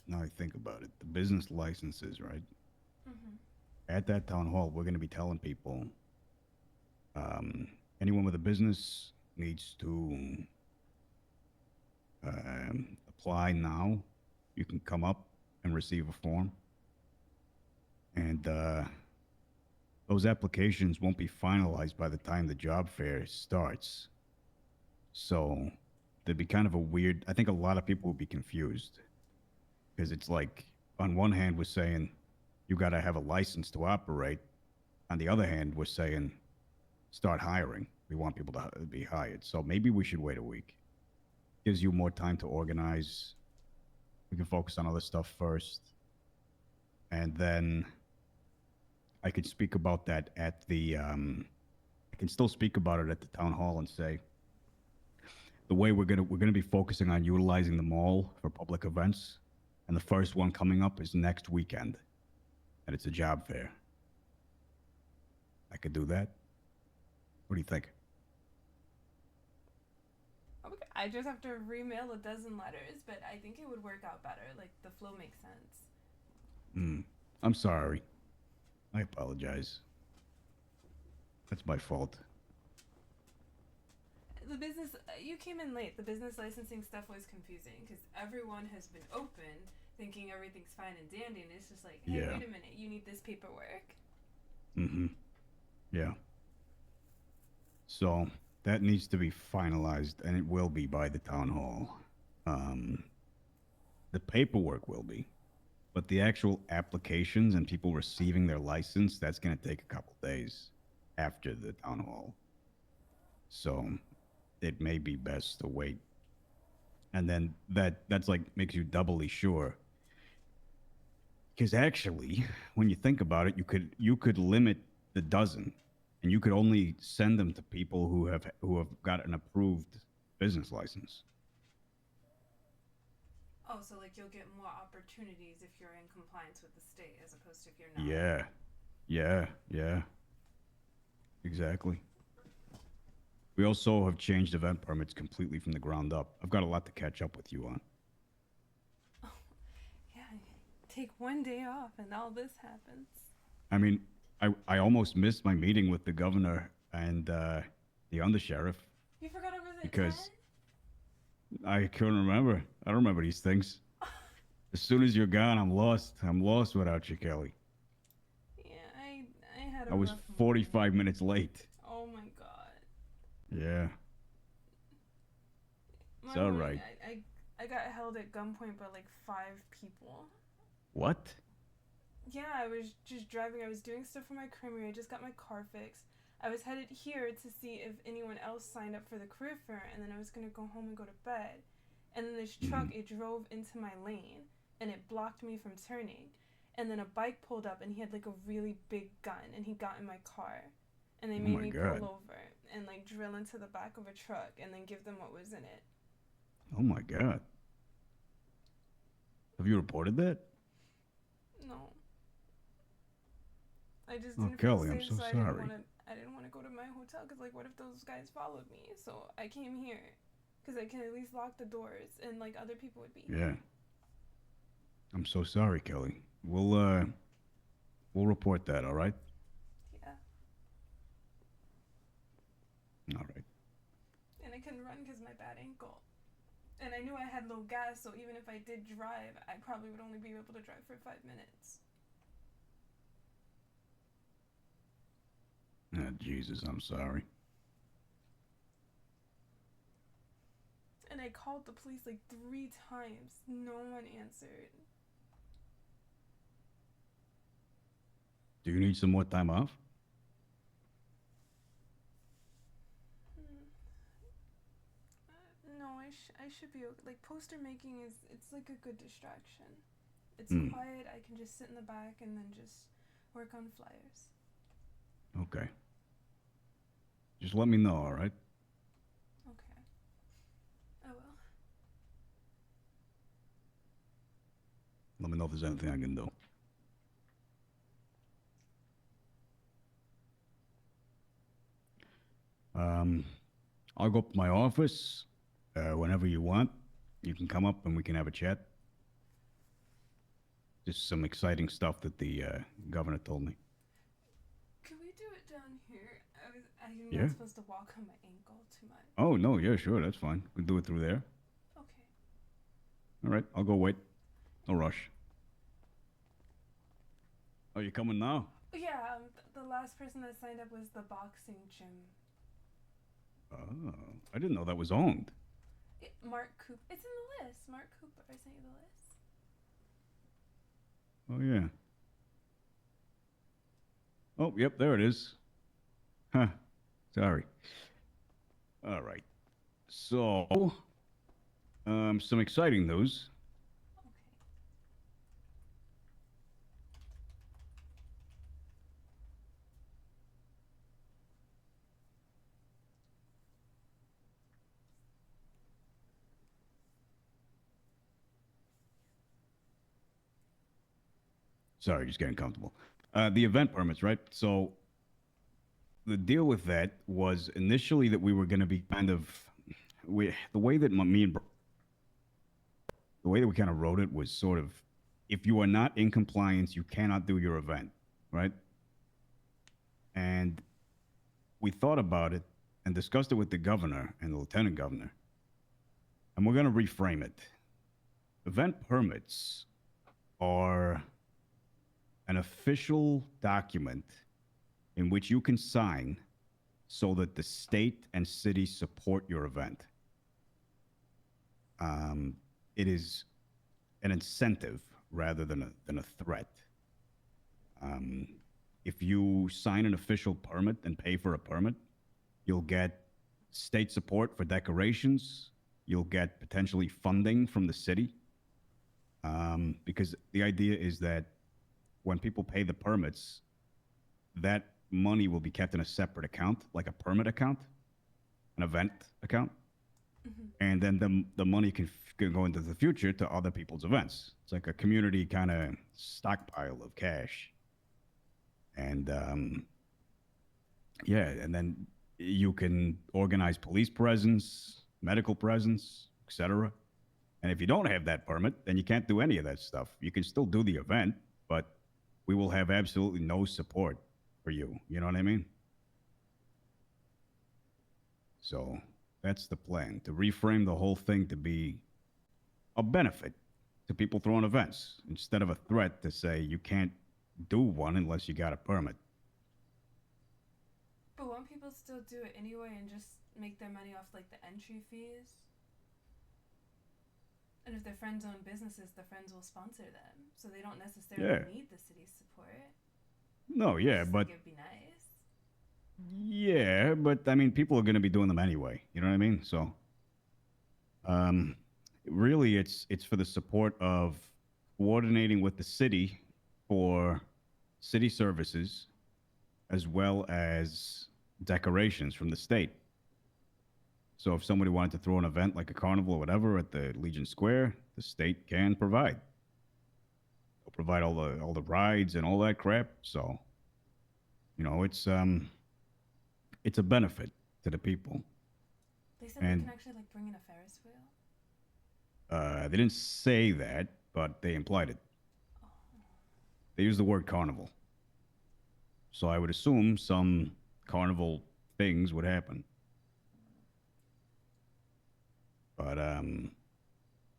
Now I think about it. The business licenses, right? Mm-hmm. At that town hall, we're going to be telling people um, anyone with a business needs to apply now. You can come up and receive a form, and those applications won't be finalized by the time the job fair starts. So there'd be kind of a weird. I think a lot of people would be confused because it's like on one hand we're saying you got to have a license to operate. On the other hand, we're saying start hiring. We want people to be hired. So maybe we should wait a week. Gives you more time to organize. We can focus on other stuff first, and then I could speak about that at the. I can still speak about it at the town hall and say the way we're gonna be focusing on utilizing the mall for public events, and the first one coming up is next weekend, and it's a job fair. I could do that. What do you think? Okay. I just have to remail a dozen letters, but I think it would work out better. Like the flow makes sense. Hmm. I'm sorry. I apologize. That's my fault. The business, you came in late. The business licensing stuff was confusing because everyone has been open, thinking everything's fine and dandy, and it's just like, hey, Yeah. wait a minute, you need this paperwork. Mm-hmm. Yeah. So that needs to be finalized, and it will be by the town hall. Um, the paperwork will be, but the actual applications and people receiving their license, that's going to take a couple days after the town hall. So it may be best to wait, and then that's like makes you doubly sure. Because actually, when you think about it, you could limit the dozen, and you could only send them to people who have got an approved business license. Oh, so like you'll get more opportunities if you're in compliance with the state as opposed to if you're not. Yeah, yeah, yeah, exactly. We also have changed event permits completely from the ground up. I've got a lot to catch up with you on. Oh, yeah. Take one day off and all this happens. I mean, I almost missed my meeting with the governor and the undersheriff You forgot I was at because 10? I couldn't remember. I don't remember these things. As soon as you're gone, I'm lost. I'm lost without you, Kelly. Yeah, I had a I was rough morning. 45 minutes late. Oh my god. Yeah, it's My all morning, right. I got held at gunpoint by like five people. What? Yeah, I was just driving. I was doing stuff for my creamery. I just got my car fixed. I was headed here to see if anyone else signed up for the career fair, and then I was gonna go home and go to bed. And then this Mm-hmm. truck, it drove into my lane, and it blocked me from turning. And then a bike pulled up, and he had like a really big gun, and he got in my car. And they Oh made my me pull god. over and like drill into the back of a truck and then give them what was in it. Oh my god. Have you reported that? No, I just Oh, didn't feel Kelly, I'm safe, so so I didn't want sorry. to. I didn't want to go to my hotel because, like, what if those guys followed me? So I came here because I can at least lock the doors and like other people would be Yeah, here. I'm so sorry, Kelly. We'll report that. All right. Yeah, All right. and I couldn't run because my bad ankle. And I knew I had low gas, so even if I did drive, I probably would only be able to drive for 5 minutes. Ah, Jesus, I'm sorry. And I called the police like 3 times. No one answered. Do you need some more time off? Hmm. No, I should be okay. Like poster making is it's like a good distraction. It's Hmm. quiet. I can just sit in the back and then just work on flyers. Okay. Just let me know. All right. Okay. I will. Let me know if there's anything I can do. Um, I'll go up to my office whenever you want. You can come up and we can have a chat. Just some exciting stuff that the governor told me. Can we do it down here? I'm Yeah. not supposed to walk on my ankle too much. Oh no, yeah, sure, that's fine. We can do it through there. Okay. All right, I'll go wait. No rush. Oh, you coming now? Yeah, the last person that signed up was the boxing gym. Oh, I didn't know that was owned. Mark Cooper. It's in the list. Mark Cooper. I sent you the list. Oh yeah. Oh, yep, there it is. Huh. Sorry. All right. So, some exciting news. Okay. Sorry, just getting comfortable. The event permits, right? So the deal with that was initially that we were going to be kind of we the way that me and the way that we kind of wrote it was sort of if you are not in compliance, you cannot do your event, right? And we thought about it and discussed it with the governor and the lieutenant governor, and we're going to reframe it. Event permits are an official document in which you can sign so that the state and city support your event. It is an incentive rather than a threat. Um, if you sign an official permit and pay for a permit, you'll get state support for decorations. You'll get potentially funding from the city. Because the idea is that when people pay the permits, that money will be kept in a separate account, like a permit account, an event account, Mm-hmm. and then the money can go into the future to other people's events. It's like a community kind of stockpile of cash, and yeah, and then you can organize police presence, medical presence, etc. And if you don't have that permit, then you can't do any of that stuff. You can still do the event, but we will have absolutely no support for you. You know what I mean? So that's the plan to reframe the whole thing to be a benefit to people throwing events instead of a threat to say you can't do one unless you got a permit. But won't people still do it anyway and just make their money off like the entry fees? And if their friends own businesses, the friends will sponsor them, so they don't necessarily Yeah. need the city's support. No, It's yeah, just but like it'd be nice. yeah, but I mean, people are going to be doing them anyway. You know what I mean? So, um, really, it's for the support of coordinating with the city for city services as well as decorations from the state. So if somebody wanted to throw an event like a carnival or whatever at the Legion Square, the state can provide. They'll provide all the rides and all that crap. So it's a benefit to the people. They said they And can actually like bring in a Ferris wheel. they didn't say that, but they implied it. Oh. They used the word carnival. So I would assume some carnival things would happen. But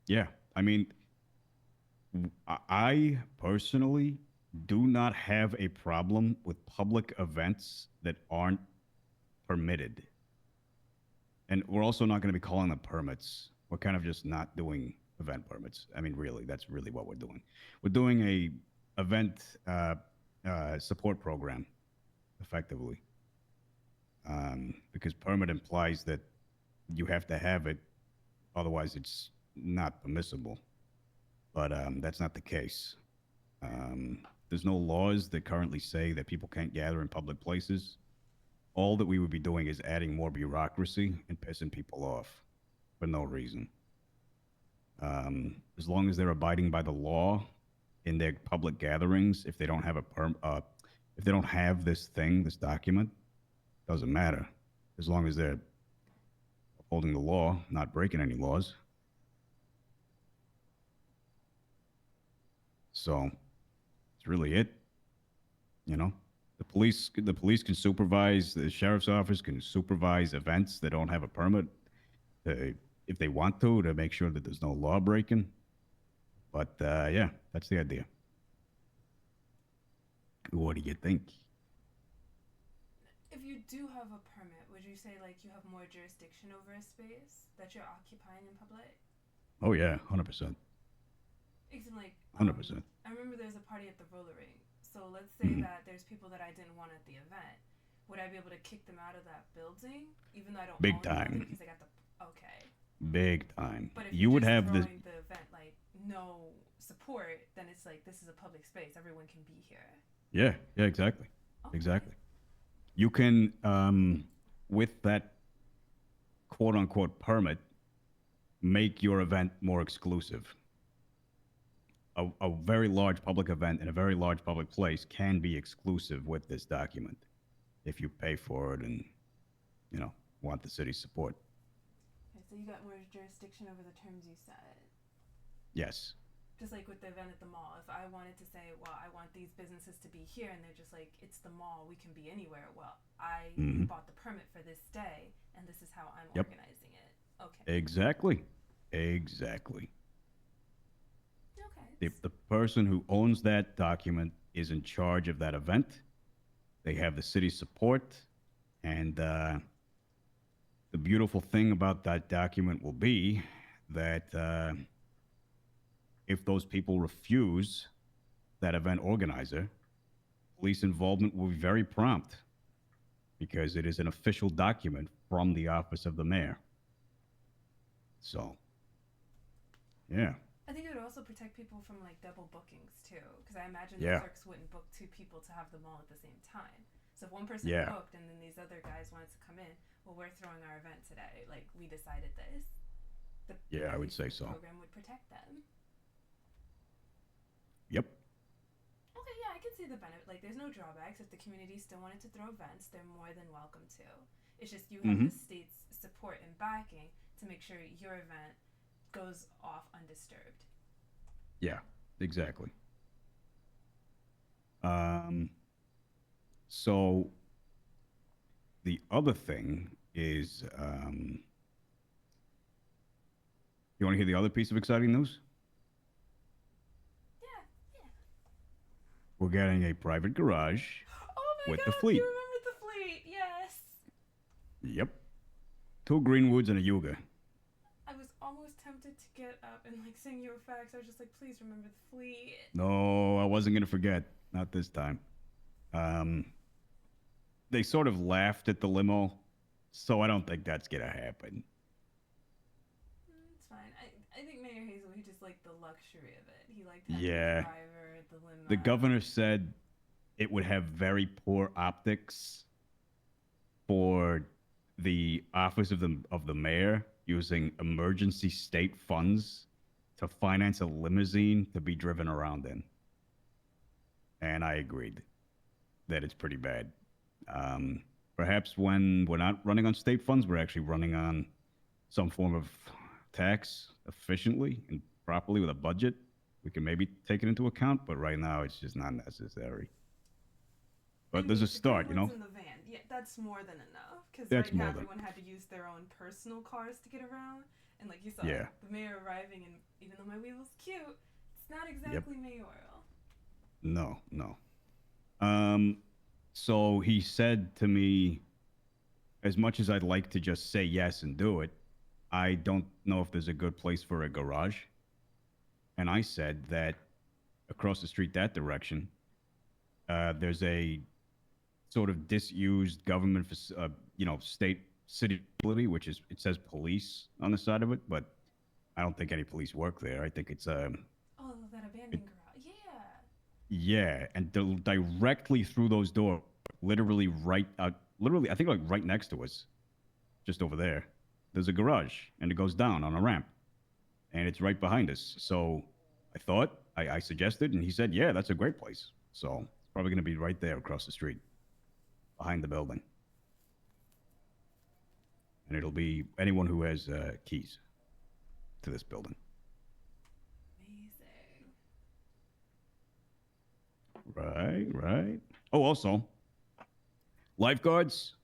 yeah, I mean, I personally do not have a problem with public events that aren't permitted. And we're also not going to be calling them permits. We're kind of just not doing event permits. I mean, really, that's really what we're doing. We're doing a event support program, effectively, because permit implies that you have to have it, otherwise it's not permissible. But that's not the case. There's no laws that currently say that people can't gather in public places. All that we would be doing is adding more bureaucracy and pissing people off for no reason. As long as they're abiding by the law in their public gatherings, if they don't have if they don't have this thing, this document, doesn't matter. As long as they're upholding the law, not breaking any laws. So really it. You know, the police can supervise. The sheriff's office can supervise events that don't have a permit, to, if they want to make sure that there's no law breaking. But yeah, that's the idea. What do you think? If you do have a permit, would you say like you have more jurisdiction over a space that you're occupying in public? Oh yeah, 100%, Except like 100%. I remember there's a party at the roller rink. So let's say Hmm. that there's people that I didn't want at the event. Would I be able to kick them out of that building, even though I don't Big own the building time, because they got the okay? big time. But if You you're would just have the throwing the event like no support, then it's like this is a public space. Everyone can be here. yeah, yeah, exactly, Okay. exactly. You can with that quote unquote permit make your event more exclusive. A very large public event in a very large public place can be exclusive with this document if you pay for it and you know want the city's support. Okay, so you got more jurisdiction over the terms you set. Yes. Just like with the event at the mall, if I wanted to say, well, I want these businesses to be here, and they're just like, it's the mall, we can be anywhere. Well, I Hmm. bought the permit for this day, and this is how I'm Yep. organizing it. Okay. Exactly. Exactly. Okay. If the person who owns that document is in charge of that event, they have the city's support, and the beautiful thing about that document will be that if those people refuse that event organizer, police involvement will be very prompt because it is an official document from the office of the mayor. So, yeah, I think it would also protect people from like double bookings too, because I imagine the yeah, clerks wouldn't book two people to have them all at the same time. So if one person yeah, booked and then these other guys wanted to come in, well, we're throwing our event today. Like we decided this. yeah, I At would least say the so. program would protect them. Yep. Okay, yeah, I can see the benefit. Like, there's no drawbacks. If the community still wanted to throw events, they're more than welcome to. It's just you have Hmm. the state's support and backing to make sure your event goes off undisturbed. Yeah, exactly. Um, so the other thing is, you want to hear the other piece of exciting news? Yeah, yeah. We're getting a private garage Oh my with the god, you fleet. remembered the fleet. Yes. Yep. Two Greenwoods and a Yuga. I was almost tempted to get up and like sing you a fax. I was just like, please remember the fleet. No, I wasn't going to forget. Not this time. Um, they sort of laughed at the limo, so I don't think that's going to happen. It's fine. I think Mayor Hazel, he just liked the luxury of it. He liked having the Yeah. driver, the The limo. governor said it would have very poor optics for the office of the mayor using emergency state funds to finance a limousine to be driven around in. And I agreed that it's pretty bad. Perhaps when we're not running on state funds, we're actually running on some form of tax efficiently and properly with a budget. We can maybe take it into account, but right now it's just not necessary. I But there's a mean, the start, Greenwoods in the van, yeah, that's more than enough. Because That's right now more than everyone had to use their own personal cars to get around. And like you saw, yeah. the mayor arriving, and even though my wheel's cute, it's not Yep. exactly mayoral. No, no. Um, so he said to me, as much as I'd like to just say yes and do it, I don't know if there's a good place for a garage. And I said that across the street that direction, there's a sort of disused government, state city facility, which is it says police on the side of it, but I don't think any police work there. I think it's Oh, that it, abandoned garage. Yeah. yeah, and directly through those doors, literally right out, literally I think like right next to us, just over there, there's a garage, and it goes down on a ramp, and it's right behind us. So I suggested, and he said, yeah, that's a great place. So it's probably going to be right there across the street, behind the building, and it'll be anyone who has keys to this building. Amazing. Right. Oh, also, lifeguards,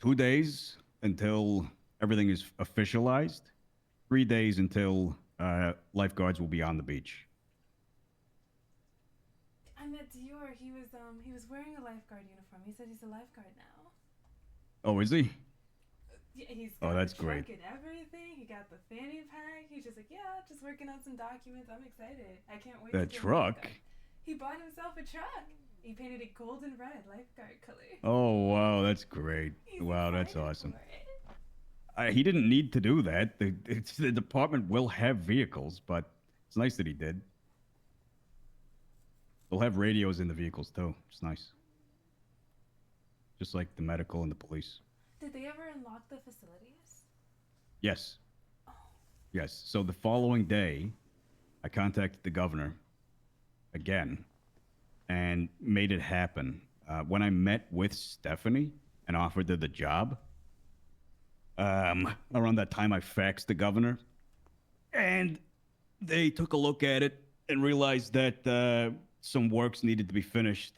2 days until everything is officialized, 3 days until lifeguards will be on the beach. I met Dior. He was wearing a lifeguard uniform. He said he's a lifeguard now. Oh, is he? Yeah, he's Oh, got the that's great. truck and everything. He got the fanny pack. He's just like, yeah, just working on some documents. I'm excited. I can't wait to The get my truck? lifeguard. He bought himself a truck. He painted it gold and red, lifeguard color. Oh, wow, that's great. He's Wow, that's excited awesome. for it. He didn't need to do that. The department will have vehicles, but it's nice that he did. They'll have radios in the vehicles too. It's nice. Just like the medical and the police. Did they ever unlock the facilities? Yes. Oh, Yes. So the following day, I contacted the governor again and made it happen. When I met with Stephanie and offered her the job, around that time I faxed the governor, and they took a look at it and realized that some works needed to be finished.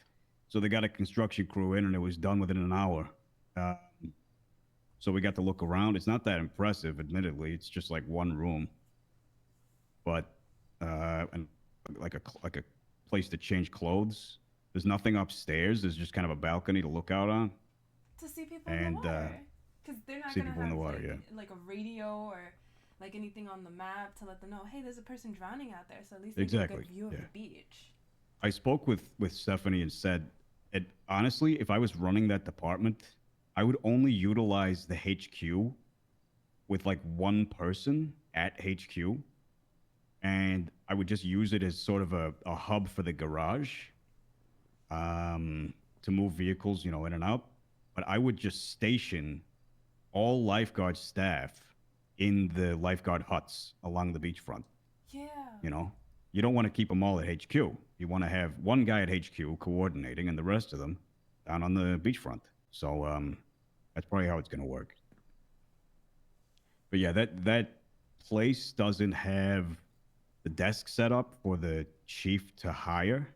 So they got a construction crew in, and it was done within an hour. Uh, so we got to look around. It's not that impressive, admittedly. It's just like one room, but and like a place to change clothes. There's nothing upstairs. There's just kind of a balcony to look out on, to see people in the and water. Because they're not see gonna people in have the water. Yeah, like a radio or like anything on the map to let them know, hey, there's a person drowning out there. So at least they get a exactly. good view of Yeah. the beach. I spoke with Stephanie and said, honestly, if I was running that department, I would only utilize the HQ with like one person at HQ, and I would just use it as sort of a hub for the garage, to move vehicles, in and out. But I would just station all lifeguard staff in the lifeguard huts along the beachfront. Yeah. You know, you don't want to keep them all at HQ. You want to have one guy at HQ coordinating, and the rest of them down on the beachfront. So that's probably how it's going to work. But yeah, that place doesn't have the desk set up for the chief to hire.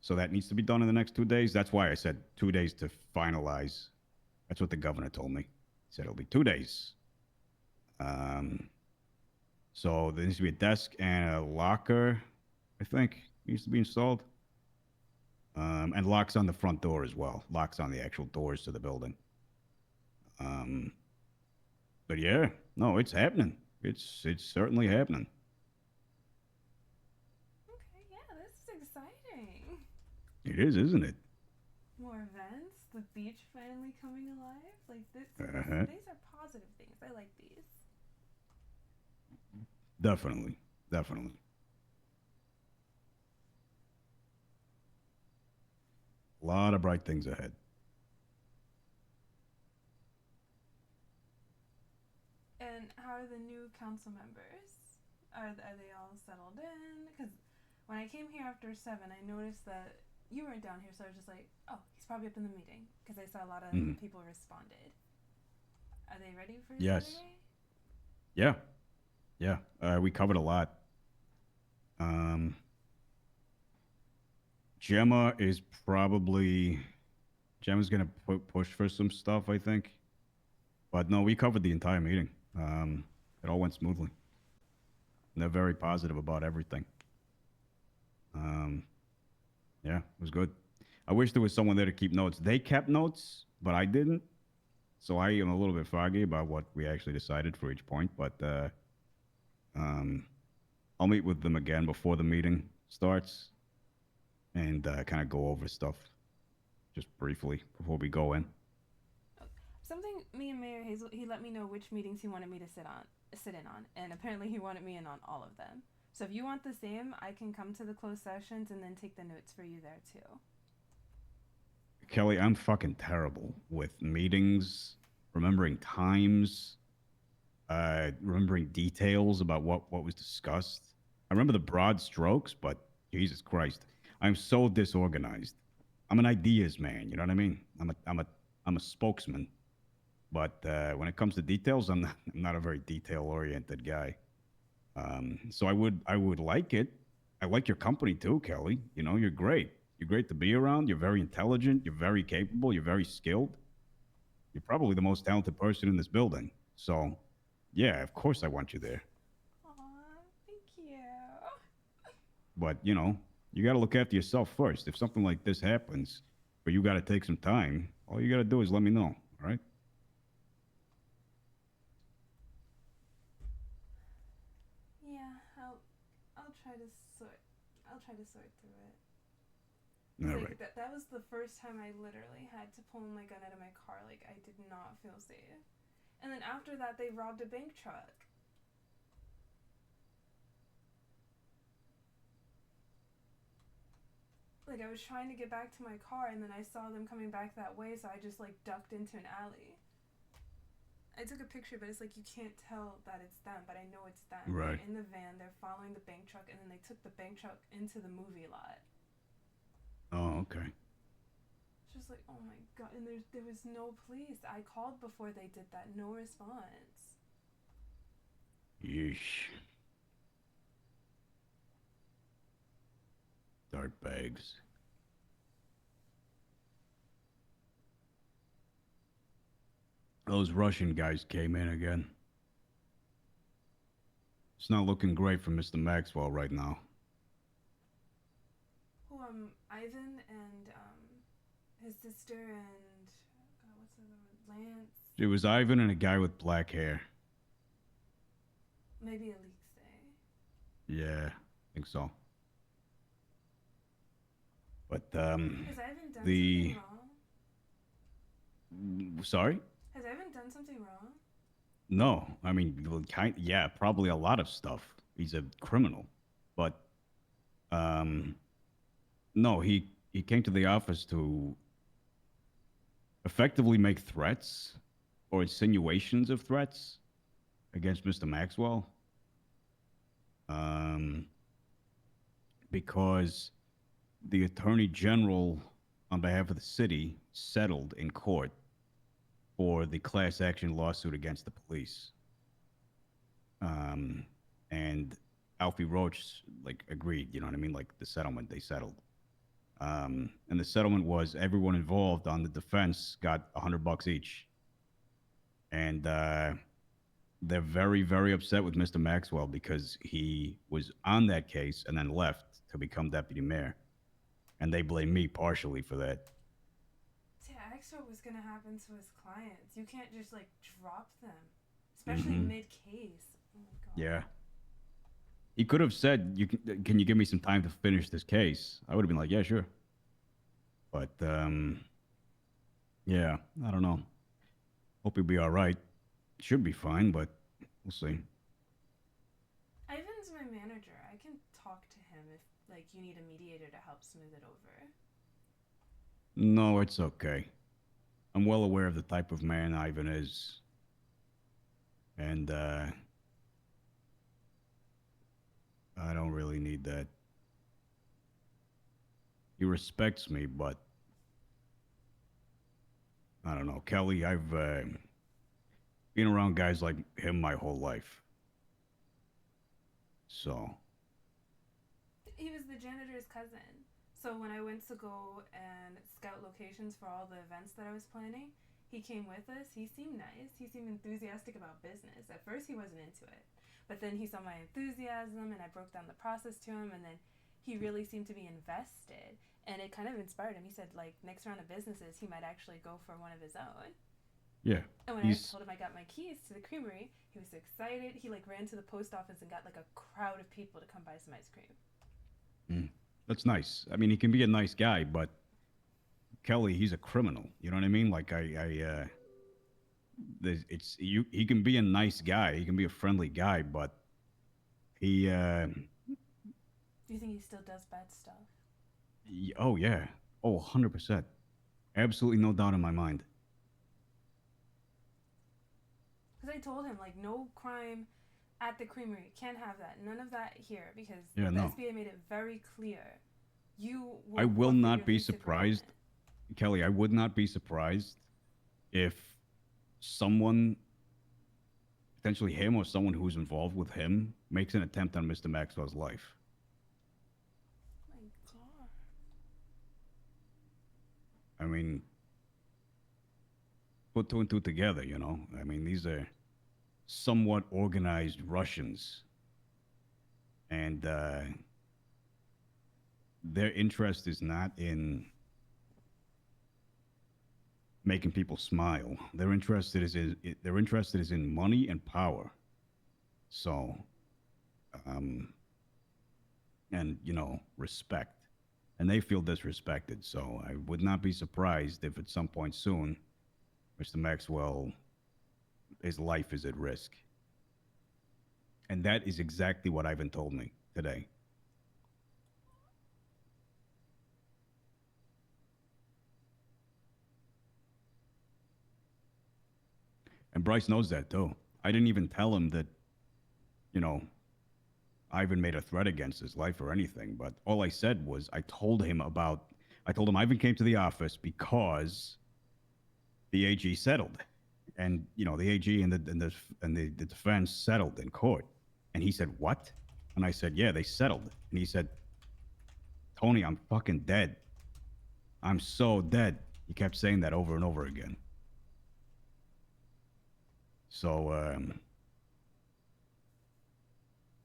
So that needs to be done in the next 2 days. That's why I said 2 days to finalize. That's what the governor told me. He said it'll be 2 days. Um, so there needs to be a desk and a locker, I think, needs to be installed. And locks on the front door as well. Locks on the actual doors to the building. Um, but yeah, no, it's happening. It's certainly happening. Okay, yeah, this is exciting. It is, isn't it? More events, the beach finally coming alive. Like this, Uh-huh. these are positive things. I like these. Definitely, definitely. A lot of bright things ahead. And how are the new council members? Are they all settled in? Because when I came here after 7, I noticed that you weren't down here, so I was just like, oh, he's probably up in the meeting because I saw a lot of Mhm. people responded. Are they ready for Yes. Saturday? Yeah, yeah. We covered a lot. Um, Gemma is probably Gemma's gonna push for some stuff, I think. But no, we covered the entire meeting. It all went smoothly. And they're very positive about everything. Um, yeah, it was good. I wish there was someone there to keep notes. They kept notes, but I didn't. So I am a little bit foggy about what we actually decided for each point. But um, I'll meet with them again before the meeting starts and kind of go over stuff just briefly before we go in. Something me and Mayor Hazel, he let me know which meetings he wanted me to sit in on, and apparently he wanted me in on all of them. So if you want the same, I can come to the closed sessions and then take the notes for you there too. Kelly, I'm fucking terrible with meetings, remembering times, remembering details about what was discussed. I remember the broad strokes, but Jesus Christ, I'm so disorganized. I'm an ideas man. You know what I mean? I'm a spokesman. But when it comes to details, I'm not a very detail oriented guy. So I would like it. I like your company too, Kelly. You know, you're great. You're great to be around. You're very intelligent. You're very capable. You're very skilled. You're probably the most talented person in this building. So, yeah, of course I want you there. Aw, thank you. But, you know, you got to look after yourself first. If something like this happens, but you got to take some time, all you got to do is let me know. All right? Yeah, I'll try to sort. I'll try to sort through it. All Cause like right. that was the first time I literally had to pull my gun out of my car. Like I did not feel safe. And then after that, they robbed a bank truck. Like I was trying to get back to my car, and then I saw them coming back that way, so I just like ducked into an alley. I took a picture, but it's like you can't tell that it's them, but I know it's them. Right. They're in the van, they're following the bank truck, and then they took the bank truck into the movie lot. Oh, okay. It's just like, oh my god, and there was no police. I called before they did that, no response. Yeesh. Dart bags. Those Russian guys came in again. It's not looking great for Mr. Maxwell right now. Who Ivan and his sister and God, what's the other one? Lance, It was Ivan and a guy with black hair. maybe Elixir. Yeah, I think so. But Has Ivan done something the wrong? sorry? Has Ivan done something wrong? No, I mean, yeah, probably a lot of stuff. He's a criminal, but um, no, he came to the office to effectively make threats or insinuations of threats against Mr. Maxwell. Um, because the attorney general, on behalf of the city, settled in court for the class action lawsuit against the police. Um, and Alfie Roach like agreed. You know what I mean? Like the settlement, they settled. And the settlement was everyone involved on the defense got $100 each, and they're very, very upset with Mr. Maxwell because he was on that case and then left to become deputy mayor, and they blame me partially for that. See, I asked what was gonna happen to his clients. You can't just like drop them, especially Hmm. mid case. Oh my god. Yeah, he could have said, "You can you give me some time to finish this case?" I would have been like, "Yeah, sure." But yeah, I don't know. Hope he'll be all right. Should be fine, but we'll see. Ivan's my manager. I can talk to him if like you need a mediator to help smooth it over. No, it's okay. I'm well aware of the type of man Ivan is, and I don't really need that. He respects me, but I don't know, Kelly. I've been around guys like him my whole life, so He was the janitor's cousin. So when I went to go and scout locations for all the events that I was planning, he came with us. He seemed nice. He seemed enthusiastic about business. At first, he wasn't into it. But then he saw my enthusiasm and I broke down the process to him. And then he really seemed to be invested. And it kind of inspired him. He said, like, next round of businesses, he might actually go for one of his own. yeah, And when I he's told him I got my keys to the creamery, he was excited. He, like, ran to the post office and got, like, a crowd of people to come buy some ice cream. mm, that's nice. I mean, he can be a nice guy, but Kelly, he's a criminal. You know what I mean? Like it's you. He can be a nice guy. He can be a friendly guy, but he Do you think he still does bad stuff? oh yeah, oh 100%, absolutely no doubt in my mind. Because I told him, like, no crime at the creamery. Can't have that. None of that here because Yeah, the no, SBA made it very clear. You I will will forfeit not your be lease agreement. surprised, Kelly. I would not be surprised if someone, potentially him or someone who's involved with him, makes an attempt on Mr. Maxwell's life. I mean, put two and two together, you know? I mean, these are somewhat organized Russians. And their interest is not in making people smile. Their interested is in money and power. So, um, and respect. And they feel disrespected. So I would not be surprised if at some point soon, Mr. Maxwell, his life is at risk. And that is exactly what Ivan told me today. And Bryce knows that too. I didn't even tell him that, you know, Ivan made a threat against his life or anything. But all I said was I told him Ivan came to the office because the AG settled. And, the AG and the defense settled in court. And he said, "What?" And I said, "Yeah, they settled." And he said, "Tony, I'm fucking dead. I'm so dead." He kept saying that over and over again. So,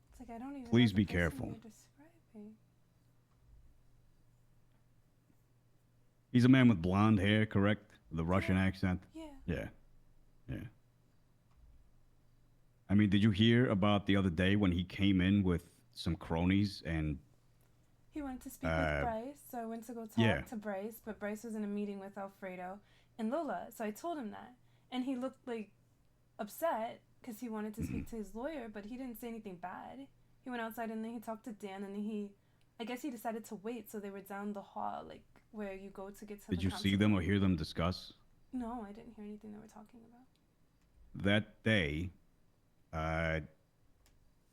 It's like I don't even please know the be person careful. you're describing. He's a man with blonde hair, correct? The Russian accent? Yeah. Yeah. Yeah. I mean, did you hear about the other day when he came in with some cronies and He wanted to speak with Bryce, so I went to go yeah. talk to Bryce, but Bryce was in a meeting with Alfredo and Lola, so I told him that. And he looked like upset because he wanted to speak to his lawyer, but he didn't say anything bad. He went outside and then he talked to Dan, and then I guess he decided to wait, so they were down the hall, like where you go to get to Did the you see them or hear them discuss? No, I didn't hear anything they were talking about. That day,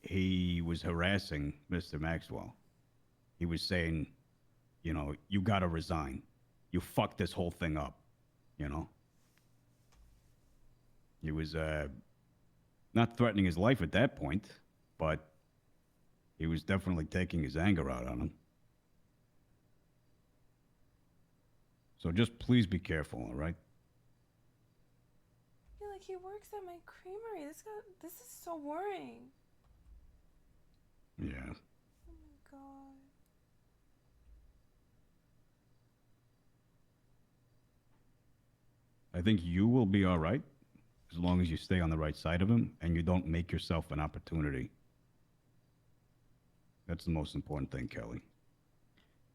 he was harassing Mr. Maxwell. He was saying, you got to resign. You fucked this whole thing up, you know? He was not threatening his life at that point, but he was definitely taking his anger out on him. So just please be careful, all right? Yeah, like he works at my creamery. This is so worrying. Yeah. Oh my god. I think you will be all right as long as you stay on the right side of him and you don't make yourself an opportunity. That's the most important thing, Kelly.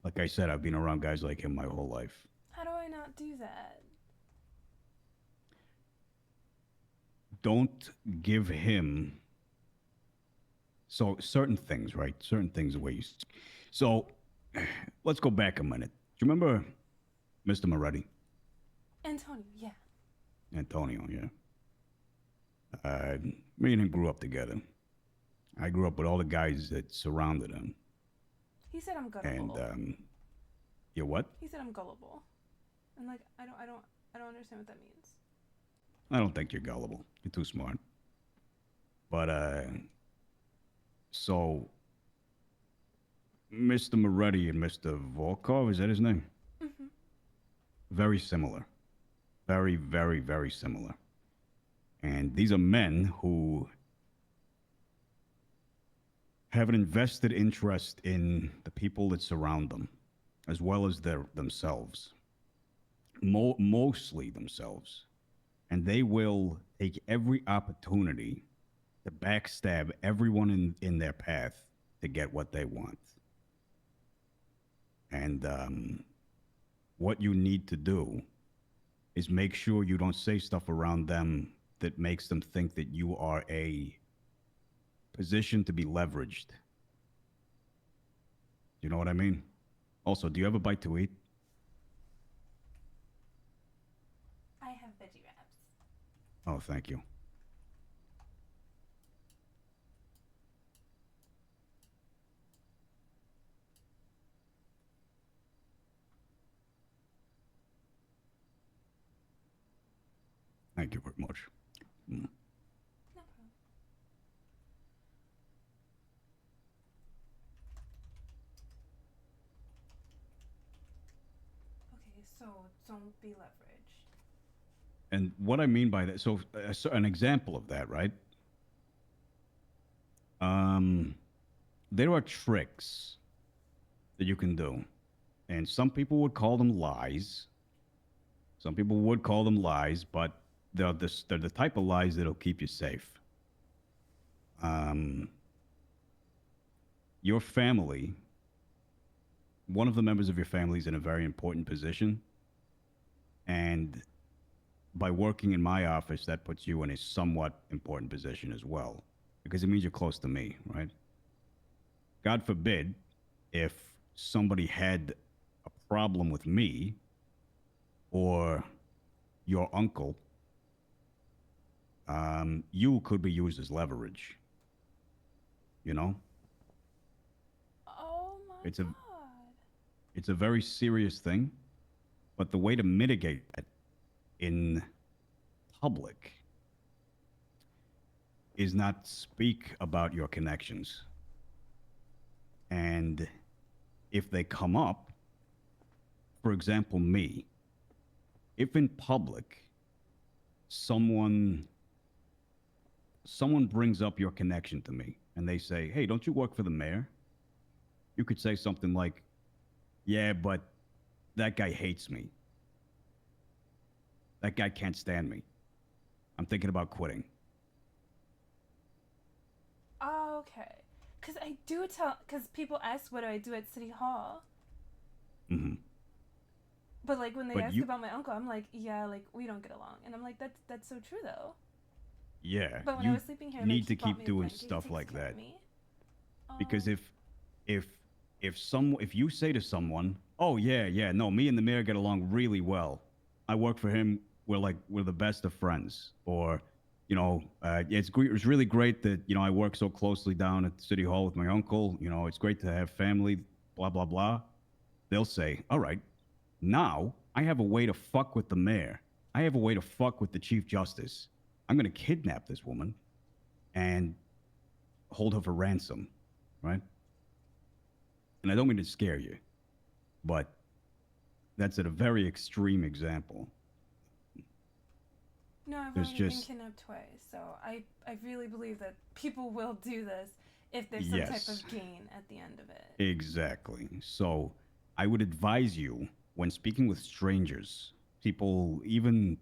Like I said, I've been around guys like him my whole life. How do I not do that? Don't give him certain things, right? Certain things the way you. So let's go back a minute. Do you remember Mr. Moretti? Antonio, yeah. Antonio, yeah. Me and him grew up together. I grew up with all the guys that surrounded him. He said I'm gullible. And you what? He said I'm gullible. And like I don't understand what that means. I don't think you're gullible. You're too smart. But so Mr. Moretti and Mr. Volkov, is that his name? Mm-hmm. Very similar. Very, very, very similar. And these are men who have an invested interest in the people that surround them, as well as themselves. Mostly themselves. And they will take every opportunity to backstab everyone in their path to get what they want. And what you need to do is make sure you don't say stuff around them that makes them think that you are a position to be leveraged. You know what I mean? Also, do you have a bite to eat? I have veggie wraps. Oh, thank you. Thank you very much. No problem. Okay, So don't be leveraged. And what I mean by that, so an example of that, right? Um, there are tricks that you can do, and some people would call them lies. Some people would call them lies, but they're the type of lies that'll keep you safe. Um, your family, one of the members of your family is in a very important position, and by working in my office, that puts you in a somewhat important position as well, because it means you're close to me, right? God forbid if somebody had a problem with me or your uncle, you could be used as leverage. You know, Oh my it's a god. it's a very serious thing. But the way to mitigate that in public is not speak about your connections. And if they come up, for example, me, if in public someone someone brings up your connection to me and they say, "Hey, don't you work for the mayor?" You could say something like, "Yeah, but that guy hates me. That guy can't stand me. I'm thinking about quitting." Oh, okay. Cause I do tell. Cause people ask what do I do at City Hall, Hmm. but like when they But ask you, about my uncle, I'm like, yeah, like we don't get along, and I'm like, that's so true though. yeah, But when I you was sleeping here, like need he to bought keep me a doing blanket, he stuff takes like care of that me. because Oh, if if you say to someone, "Oh yeah, yeah, no, me and the mayor get along really well. I work for him. We're the best of friends," or it's really great that I work so closely down at City Hall with my uncle. It's great to have family. Blah blah blah. They'll say, "All right, now I have a way to fuck with the mayor. I have a way to fuck with the chief justice. I'm going to kidnap this woman and hold her for ransom," right? And I don't mean to scare you, but that's at a very extreme example. no, I've There's already been just kidnapped twice, so I really believe that people will do this if there's some type yes, of gain at the end of it. exactly. So I would advise you when speaking with strangers, people, even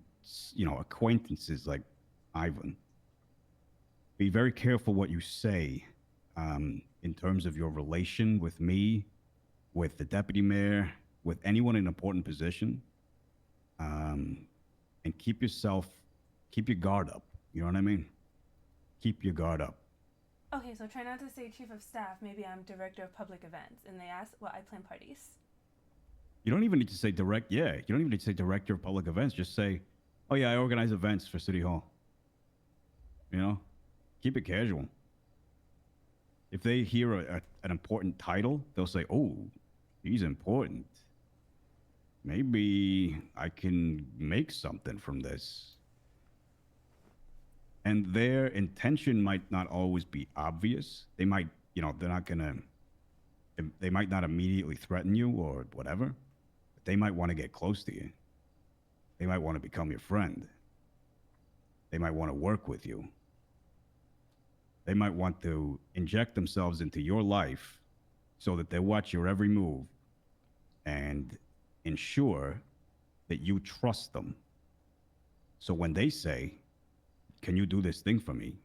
acquaintances like Ivan, be very careful what you say in terms of your relation with me, with the deputy mayor, with anyone in an important position, um, and keep your guard up. You know what I mean? Keep your guard up. Okay, so try not to say chief of staff. Maybe I'm director of public events, and they ask, well, I plan parties. You don't even need to say direct. Yeah, you don't even need to say director of public events. Just say, "Oh yeah, I organize events for City Hall." You know, keep it casual. If they hear an important title, they'll say, "Oh, he's important. Maybe I can make something from this." And their intention might not always be obvious. They might, they're not gonna. They might not immediately threaten you or whatever. But they might want to get close to you. They might want to become your friend. They might want to work with you. They might want to inject themselves into your life so that they watch your every move and ensure that you trust them. So when they say, "Can you do this thing for me?"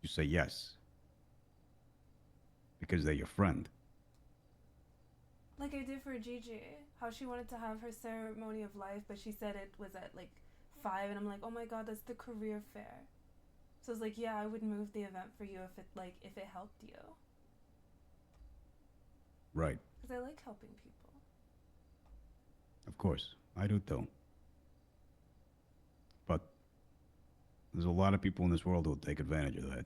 you say yes because they're your friend. Like I did for Gigi, how she wanted to have her ceremony of life, but she said it was at like 5, and I'm like, oh my god, that's the career fair. So it's like, yeah, I would move the event for you if it helped you, Right. because I like helping people. Of course. I do too. But there's a lot of people in this world who will take advantage of that.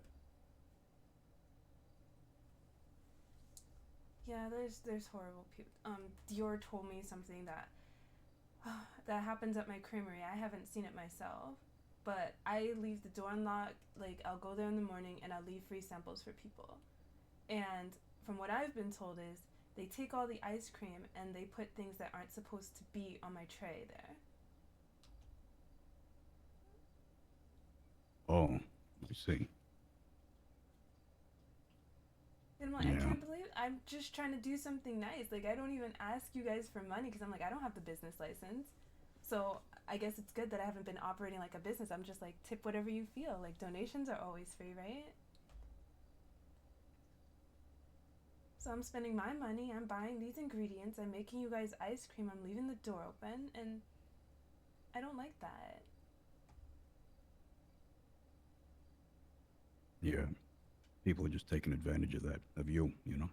Yeah, there's horrible people. Dior told me something that that happens at my creamery. I haven't seen it myself, but I leave the door unlocked. Like I'll go there in the morning and I'll leave free samples for people. And from what I've been told is They take all the ice cream and they put things that aren't supposed to be on my tray there. Oh, I see. And I'm like, I Yeah, can't believe I'm just trying to do something nice. Like, I don't even ask you guys for money because I'm like, I don't have the business license. So I guess it's good that I haven't been operating like a business. I'm just like, tip whatever you feel. Like, donations are always free, right? So I'm spending my money. I'm buying these ingredients. I'm making you guys ice cream. I'm leaving the door open. And I don't like that. yeah. People are just taking advantage of that, of you, you know?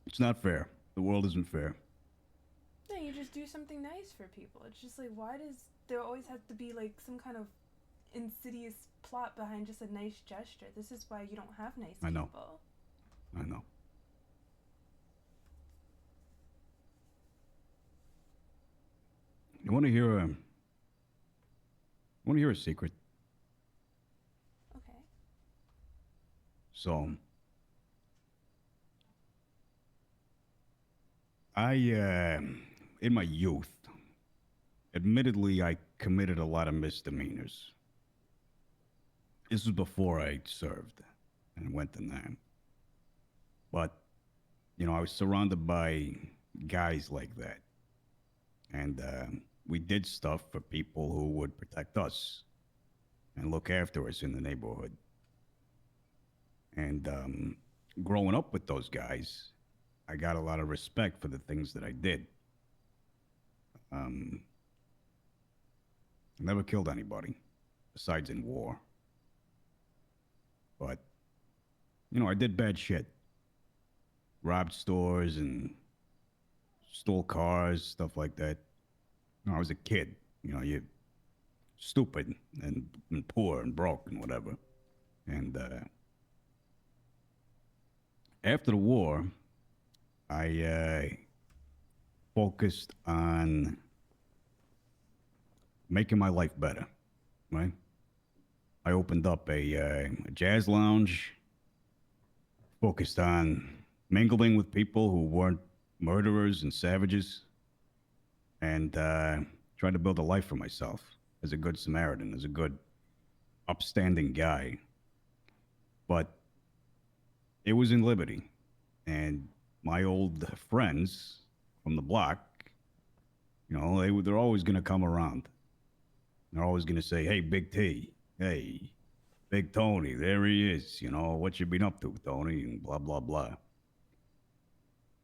It's not fair. The world isn't fair. No, you just do something nice for people. It's just like, why does there always have to be like some kind of insidious plot behind just a nice gesture? This is why you don't have nice I know. people. I know. You want to hear a? Want to hear a secret? Okay. So, in my youth, admittedly, I committed a lot of misdemeanors. This was before I served and went to Nam. But, I was surrounded by guys like that. And we did stuff for people who would protect us and look after us in the neighborhood. And growing up with those guys, I got a lot of respect for the things that I did. Um, I never killed anybody, besides in war. But, I did bad shit. Robbed stores and stole cars, stuff like that. I was a kid. You're stupid and poor and broke and whatever. And after the war, I focused on making my life better, right? I opened up a jazz lounge, focused on mingling with people who weren't murderers and savages, and tried to build a life for myself as a good Samaritan, as a good, upstanding guy. But it was in Liberty, and my old friends from the block, they're always going to come around. They're always going to say, "Hey, Big T, hey, Big Tony, there he is. What you been up to, Tony?" And blah blah blah.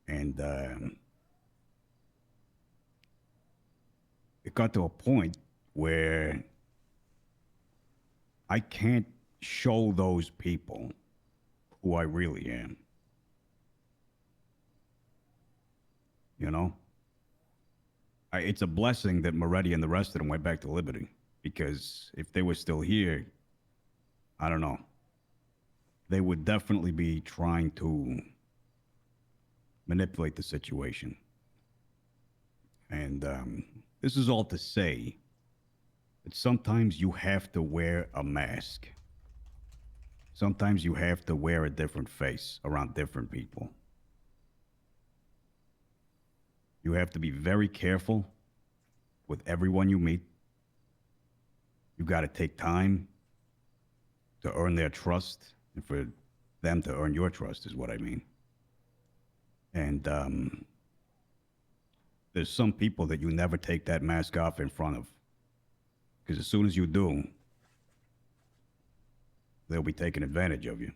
And it got to a point where I can't show those people who I really am. You know, it's a blessing that Moretti and the rest of them went back to Liberty, because if they were still here, I don't know. They would definitely be trying to manipulate the situation. And this is all to say that sometimes you have to wear a mask. Sometimes you have to wear a different face around different people. You have to be very careful with everyone you meet. You got to take time to earn their trust and for them to earn your trust, is what I mean. And there's some people that you never take that mask off in front of, because as soon as you do, they'll be taking advantage of you.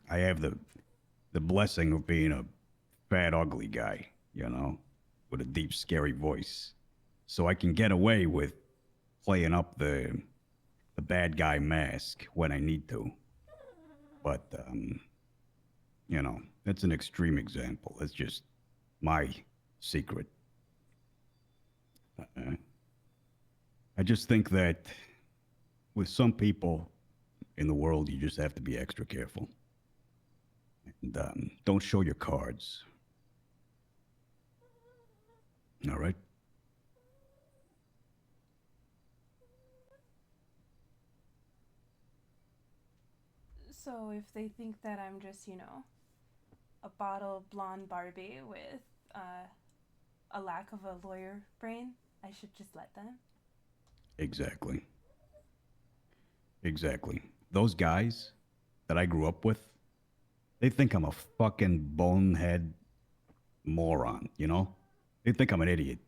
I have the blessing of being a fat, ugly guy, with a deep, scary voice. So I can get away with playing up the bad guy mask when I need to. But, that's an extreme example. That's just my secret. Uh, I just think that with some people in the world, you just have to be extra careful. And don't show your cards. All right? So if they think that I'm just, a bottle blonde Barbie with uh, a lack of a lawyer brain, I should just let them. Exactly. Exactly. Those guys that I grew up with, they think I'm a fucking bonehead moron, you know? They think I'm an idiot.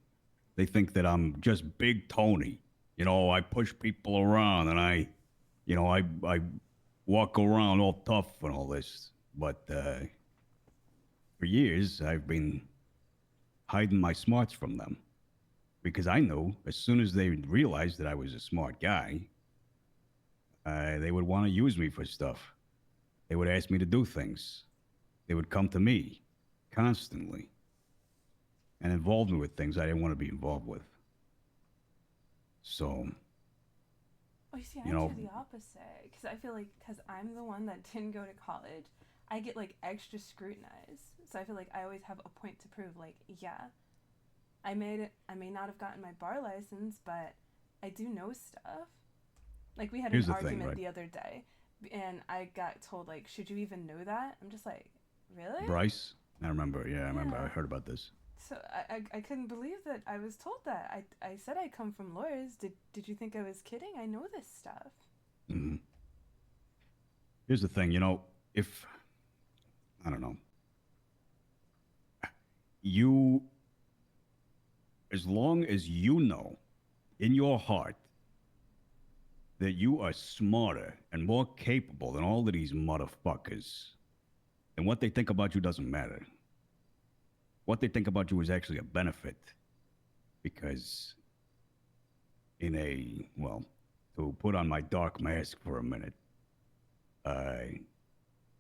They think that I'm just Big Tony. You know, I push people around and I walk around all tough and all this. But for years, I've been hiding my smarts from them because I knew as soon as they realized that I was a smart guy, they would want to use me for stuff. They would ask me to do things. They would come to me constantly and involve me with things I didn't want to be involved with. So, Oh, you see, you I do know, the opposite because I feel like because I'm the one that didn't go to college, I get like extra scrutinized. So I feel like I always have a point to prove. Like, yeah, I made it. I may not have gotten my bar license, but I do know stuff. Like we had an here's the thing, argument right? the other day, and I got told like, should you even know that? I'm just like, really? Bryce, I remember. Yeah, I remember. I Yeah. heard about this. So I couldn't believe that I was told that. I said I come from lawyers. Did you think I was kidding? I know this stuff. Hmm. Here's the thing, if I don't know, you, as long as you know in your heart that you are smarter and more capable than all of these motherfuckers, then what they think about you doesn't matter. What they think about you is actually a benefit because, well, to put on my dark mask for a minute, uh,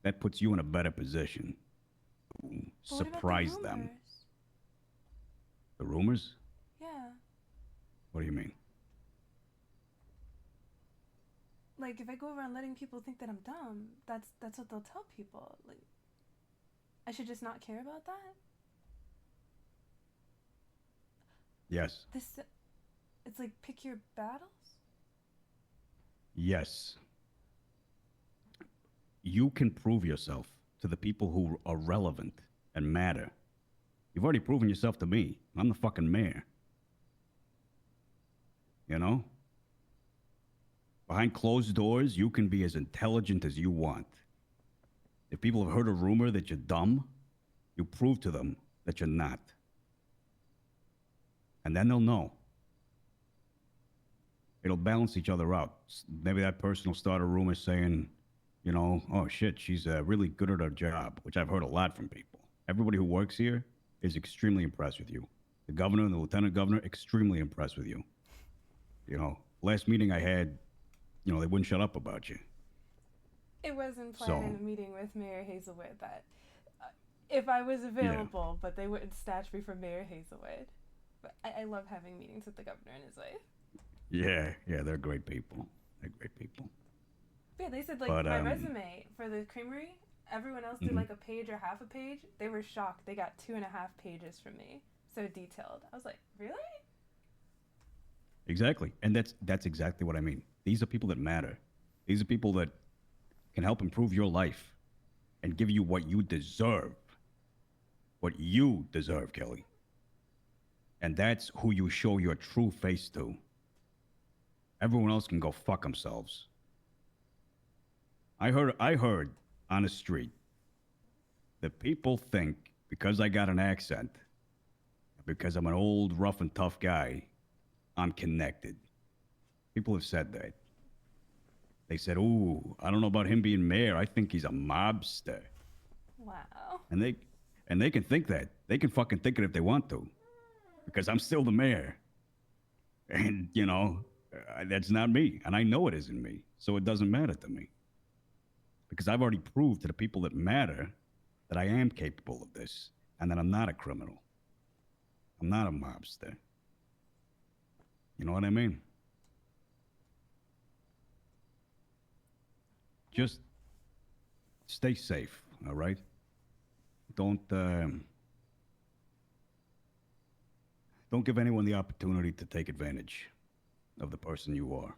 that puts you in a better position to But what about the surprise them. rumors? The rumors? Yeah. What do you mean? Like if I go around letting people think that I'm dumb, that's what they'll tell people. Like I should just not care about that. Yes. This it's like pick your battles. Yes. You can prove yourself to the people who are relevant and matter. You've already proven yourself to me. I'm the fucking mayor. You know? Behind closed doors, you can be as intelligent as you want. If people have heard a rumor that you're dumb, you prove to them that you're not. And then they'll know. It'll balance each other out. Maybe that person will start a rumor saying, oh shit, she's really good at her job, which I've heard a lot from people. Everybody who works here is extremely impressed with you. The governor and the lieutenant governor, extremely impressed with you. Last meeting I had, they wouldn't shut up about you. It was implied in So, a meeting with Mayor Hazelwood that if I was yeah. available, but they wouldn't snatch me from Mayor Hazelwood. But I love having meetings with the governor and his wife. Yeah, they're great people. They're great people. But yeah, they said like But, my resume for the creamery, everyone else did mhm. like a page or half a page. They were shocked. They got 2.5 pages from me. So detailed. I was like, really? Exactly. And that's exactly what I mean. These are people that matter. These are people that can help improve your life and give you what you deserve. What you deserve, Kelly. And that's who you show your true face to. Everyone else can go fuck themselves. I heard on the street that people think because I got an accent, because I'm an old rough and tough guy, I'm connected. People have said that. They said, "Ooh, I don't know about him being mayor. I think he's a mobster." Wow. And they can think that. They can fucking think it if they want to, because I'm still the mayor. And that's not me, and I know it isn't me. So it doesn't matter to me, because I've already proved to the people that matter that I am capable of this, and that I'm not a criminal. I'm not a mobster. You know what I mean? Yeah. Just stay safe, all right? Don't give anyone the opportunity to take advantage of the person you are.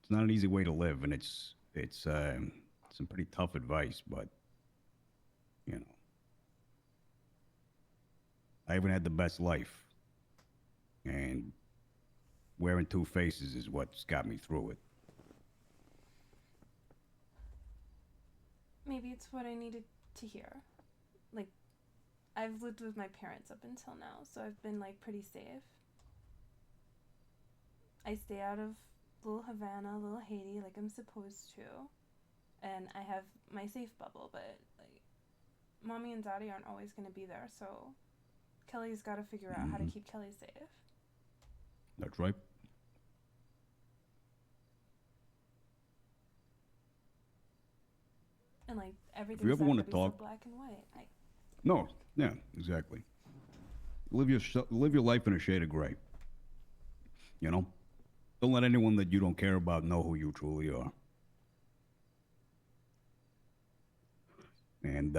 It's not an easy way to live, and it's It's some pretty tough advice, but you know, I haven't had the best life, and wearing two faces is what's got me through it. Maybe it's what I needed to hear. Like, I've lived with my parents up until now, so I've been like pretty safe. I stay out of little Havana, little Haiti, like I'm supposed to, and I have my safe bubble. But like, mommy and daddy aren't always gonna be there, so Kelly's got to figure out how to Hmm. keep Kelly safe. That's right. And like If you everything's ever not want gonna to be so talk, black and white. no, yeah, exactly. Live your life in a shade of gray. You know, don't let anyone that you don't care about know who you truly are. And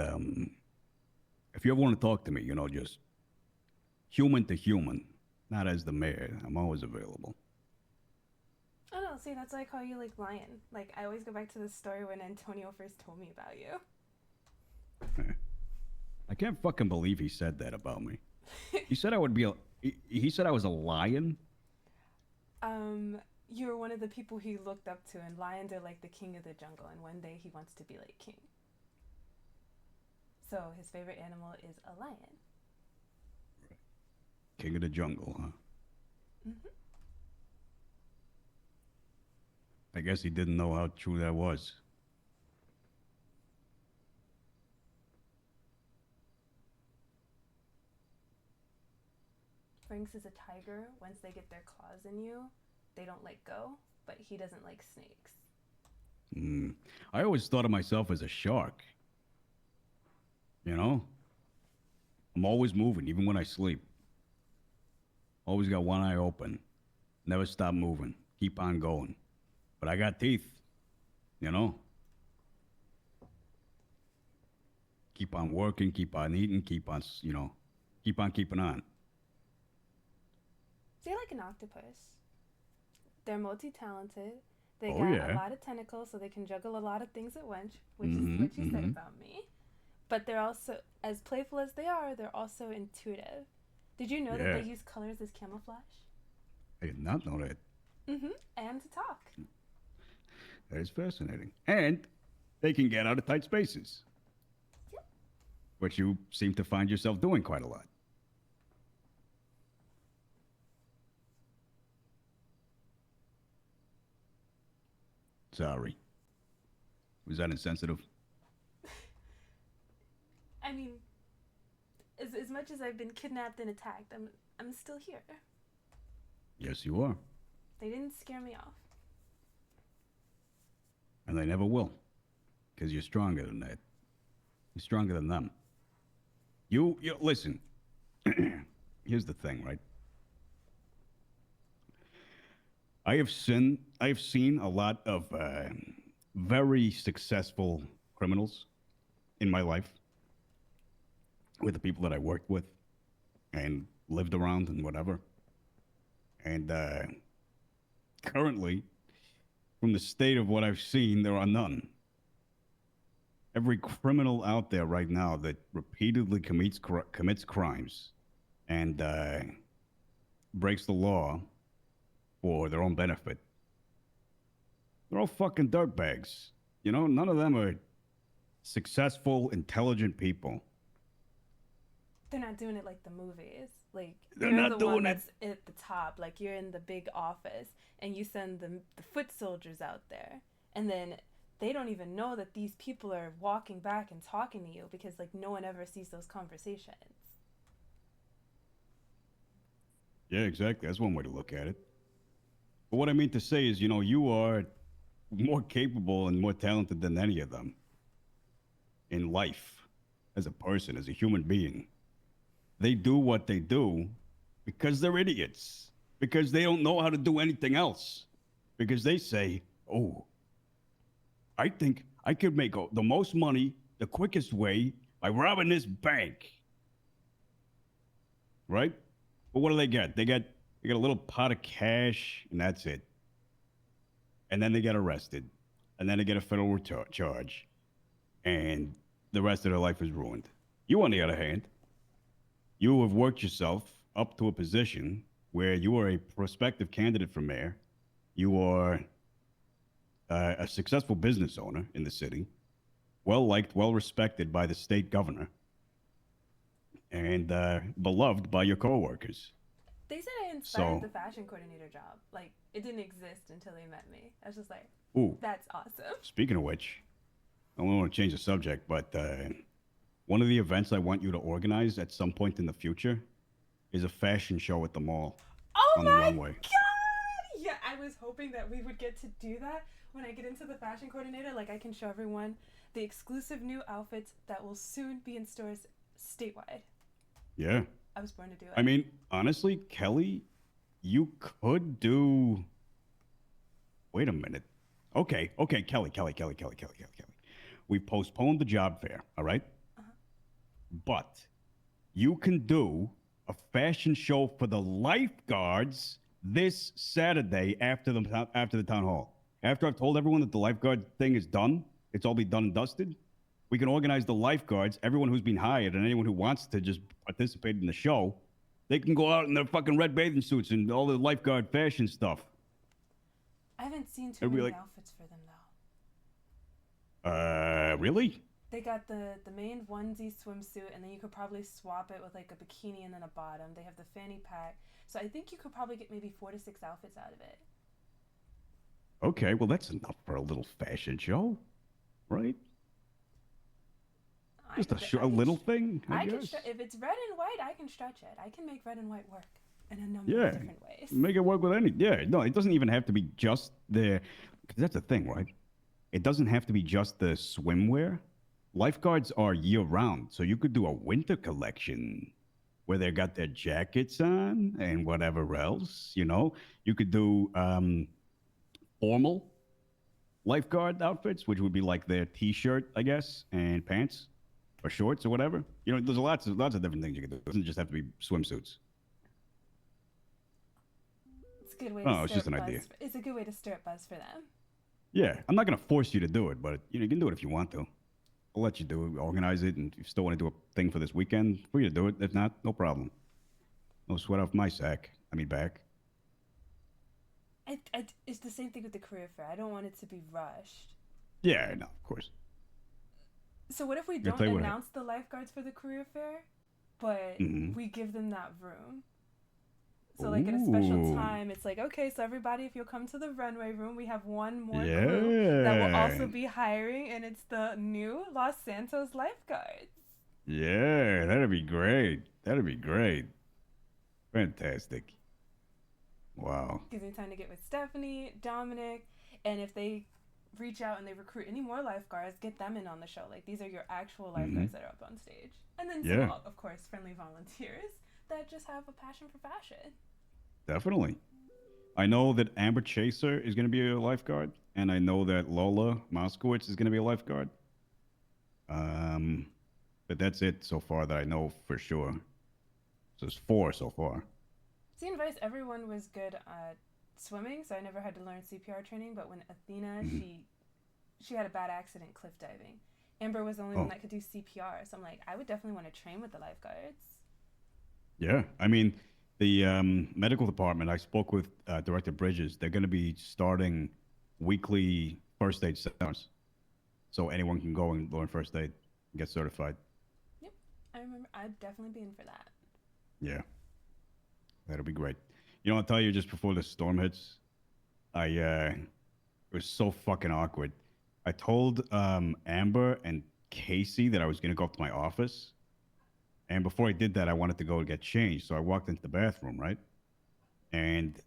if you ever want to talk to me, just human to human, not as the mayor. I'm always available. Oh no, see that's why I call you like Lion. Like I always go back to the story when Antonio first told me about you. I can't fucking believe he said that about me. He said I would be a. He said I was a lion. You're one of the people he looked up to, and lions are like the king of the jungle, and one day he wants to be like king. So his favorite animal is a lion. King of the jungle, huh? Mm-hmm. I guess he didn't know how true that was. Franks is a tiger. Once they get their claws in you, they don't let go, but he doesn't like snakes. Mm. I always thought of myself as a shark. You know, I'm always moving, even when I sleep. Always got one eye open. Never stop moving. Keep on going. But I got teeth. You know, keep on working. Keep on eating. Keep on. Keep on keeping on. They're like an octopus. They're multi-talented. They Oh got a yeah. lot of tentacles, so they can juggle a lot of things at once, which is Mm-hmm. what you said Mm-hmm. about me. But they're also, as playful as they are, they're also intuitive. Did you know that they Yeah. use colors as camouflage? I did not know that. Mm-hmm. And to talk. That is fascinating. And they can get out of tight spaces, Yep. which you seem to find yourself doing quite a lot. Sorry. Was that insensitive? I mean, as much as I've been kidnapped and attacked, I'm still here. Yes, you are. They didn't scare me off. And they never will. Because you're stronger than that. You're stronger than them. You listen. Here's the thing, right? I have seen a lot of very successful criminals in my life with the people that I worked with and lived around and whatever. And currently, from the state of what I've seen, there are none. Every criminal out there right now that repeatedly commits crimes and breaks the law for their own benefit, they're all fucking dirtbags. None of them are successful, intelligent people. They're not doing it like the movies. Like They're you're the not one doing it. that's at the top. Like you're in the big office, and you send the foot soldiers out there, and then they don't even know that these people are walking back and talking to you because like no one ever sees those conversations. Yeah, exactly. That's one way to look at it. But what I mean to say is, you are more capable and more talented than any of them in life as a person, as a human being. They do what they do because they're idiots, because they don't know how to do anything else, because they say, oh, I think I could make the most money the quickest way by robbing this bank, right? But what do they get? They get a little pot of cash, and that's it. And then they get arrested. and then they get a federal charge, and the rest of their life is ruined. You, on the other hand, you have worked yourself up to a position where you are a prospective candidate for mayor. You are a successful business owner in the city, well liked, well respected by the state governor, and beloved by your coworkers. They said I inspired So, the fashion coordinator job. Like, it didn't exist until they met me. I was just like, ooh, that's awesome. speaking of which, I don't want to change the subject, but one of the events I want you to organize at some point in the future is a fashion show at the mall Oh on the my runway. god! Yeah, I was hoping that we would get to do that when I get into the fashion coordinator. Like, I can show everyone the exclusive new outfits that will soon be in stores statewide. Yeah. I was born to do it. I mean, honestly, Kelly, you could do. Wait a minute. Okay, okay, Kelly. We postponed the job fair, all right? Uh-huh. But you can do a fashion show for the lifeguards this Saturday after the town hall. After I've told everyone that the lifeguard thing is done, it's all be done and dusted. We can organize the lifeguards, everyone who's been hired, and anyone who wants to just participate in the show. They can go out in their fucking red bathing suits and all the lifeguard fashion stuff. I haven't seen too It'd be many like, outfits for them though. Really? They got the main onesie swimsuit, and then you could probably swap it with like a bikini and then a bottom. They have the fanny pack, so I think you could probably get maybe 4 to 6 outfits out of it. Okay, well, that's enough for a little fashion show, right? Just a little thing, I guess. If it's red and white, I can stretch it. I can make red and white work in a number Yeah, of different ways. make it work with any. Yeah, no, it doesn't even have to be just the. Because that's the thing, right? It doesn't have to be just the swimwear. Lifeguards are year round, so you could do a winter collection where they got their jackets on and whatever else. You could do formal lifeguard outfits, which would be like their t-shirt, I guess, and pants or shorts or whatever. There's lots of different things you could do. It doesn't just have to be swimsuits. It's a good way to Oh, stir it's just up an buzz. idea. It's a good way to stir up buzz for them. Yeah, I'm not gonna force you to do it, but you can do it if you want to. I'll let you do it, organize it, and if you still want to do a thing for this weekend, free to do it. If not, no problem. No sweat off my back. It's the same thing with the career fair. I don't want it to be rushed. Yeah, no, of course. So what if we I'll don't tell you what announce the lifeguards for the career fair, but we give them that room? So like at a special Ooh. time, it's like, okay, so everybody, if you'll come to the runway room, we have one more crew that will also Yeah. be hiring, and it's the new Los Santos lifeguards. Yeah, that'd be great. That'd be great. Fantastic. Wow. Gives me time to get with Stephanie, Dominic, and if they reach out and they recruit any more lifeguards, get them in on the show. Like, these are your actual lifeguards that are up on stage. And then some, Yeah, of course, friendly volunteers that just have a passion for fashion. definitely. I know that Amber Chaser is going to be a lifeguard, and I know that Lola Moskowitz is going to be a lifeguard. Um, but that's it so far that I know for sure. So there's 4 so far. See, in Vice, everyone was good at swimming, so I never had to learn CPR training. But when Athena, she had a bad accident cliff diving. Amber was the only one Oh, that could do CPR, so I'm like, I would definitely want to train with the lifeguards. yeah. I mean, the medical department, I spoke with Director Bridges. They're going to be starting weekly first aid seminars. So anyone can go and learn first aid and get certified. Yep, I remember. I'd definitely be in for that. Yeah, that'll be great. I'll tell you just before the storm hits, it was so fucking awkward. I told Amber and Casey that I was going to go up to my office. And before I did that, I wanted to go and get changed. So I walked into the bathroom, right? And